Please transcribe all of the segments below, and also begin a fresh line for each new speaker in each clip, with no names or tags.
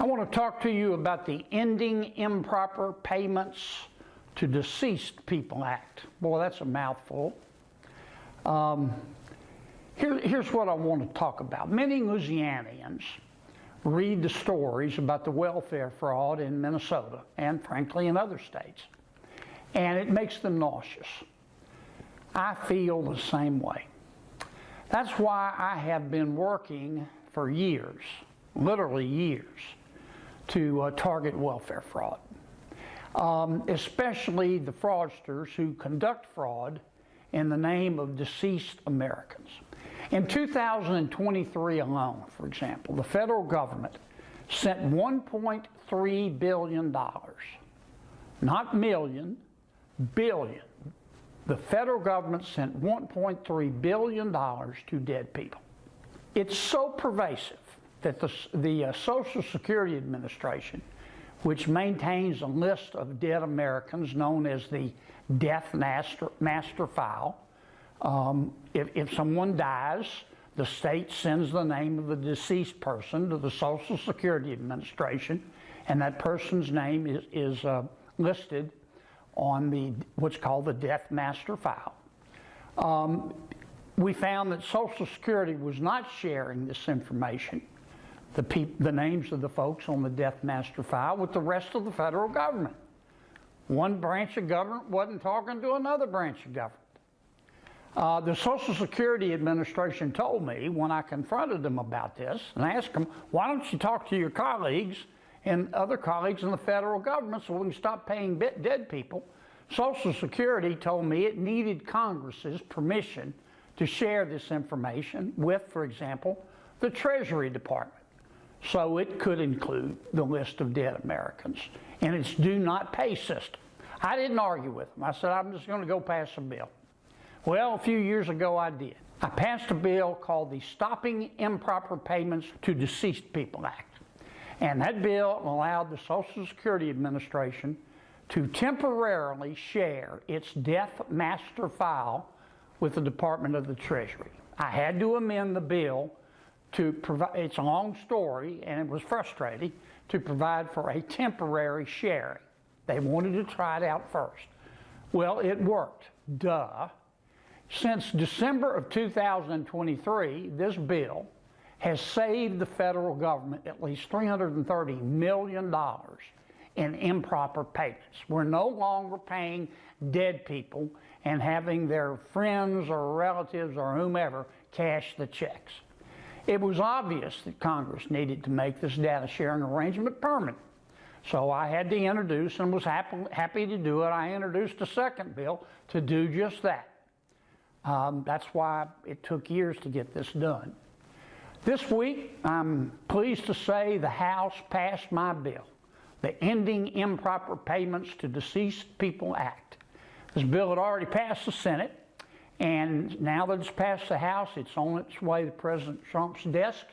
want to talk to you about the Ending Improper Payments to Deceased People Act. Boy, that's a mouthful. Here's what I want to talk about. Many Louisianians read the stories about the welfare fraud in Minnesota and, frankly, in other states, and it makes them nauseous. I feel the same way. That's why I have been working for years, literally years, to target welfare fraud, especially the fraudsters who conduct fraud in the name of deceased Americans. In 2023 alone, for example, the federal government sent $1.3 billion, not million, billion. The federal government sent $1.3 billion to dead people. It's so pervasive that the Social Security Administration, which maintains a list of dead Americans known as the Death Master File, if someone dies, the state sends the name of the deceased person to the Social Security Administration, and that person's name is listed on what's called the Death Master File. We found that Social Security was not sharing this information, the names of the folks on the Death Master File, with the rest of the federal government. One branch of government wasn't talking to another branch of government. The Social Security Administration told me when I confronted them about this and asked them, why don't you talk to your colleagues and other colleagues in the federal government so we can stop paying dead people? Social Security told me it needed Congress's permission to share this information with, for example, the Treasury Department, so it could include the list of dead Americans in its do not pay system. I didn't argue with them. I said, I'm just going to go pass a bill. Well, a few years ago I did. I passed a bill called the Stopping Improper Payments to Deceased People Act. And that bill allowed the Social Security Administration to temporarily share its Death Master File with the Department of the Treasury. I had to amend the bill to provide, it's a long story and it was frustrating, to provide for a temporary sharing. They wanted to try it out first. Well, it worked. Duh. Since December of 2023, this bill has saved the federal government at least $330 million in improper payments. We're no longer paying dead people and having their friends or relatives or whomever cash the checks. It was obvious that Congress needed to make this data sharing arrangement permanent. So I had to introduce, and was happy to do it, I introduced a second bill to do just that. That's why it took years to get this done. This week, I'm pleased to say the House passed my bill, the Ending Improper Payments to Deceased People Act. This bill had already passed the Senate, and now that it's passed the House, it's on its way to President Trump's desk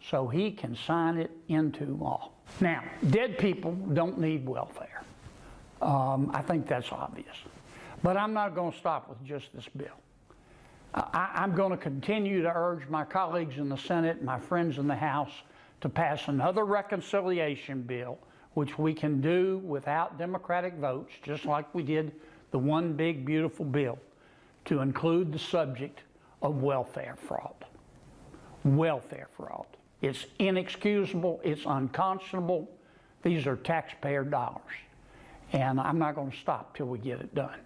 so he can sign it into law. Now, dead people don't need welfare. I think that's obvious. But I'm not going to stop with just this bill. I'm going to continue to urge my colleagues in the Senate, my friends in the House, to pass another reconciliation bill, which we can do without Democratic votes, just like we did the one big beautiful bill, to include the subject of welfare fraud. Welfare fraud. It's inexcusable, it's unconscionable. These are taxpayer dollars. And I'm not going to stop till we get it done.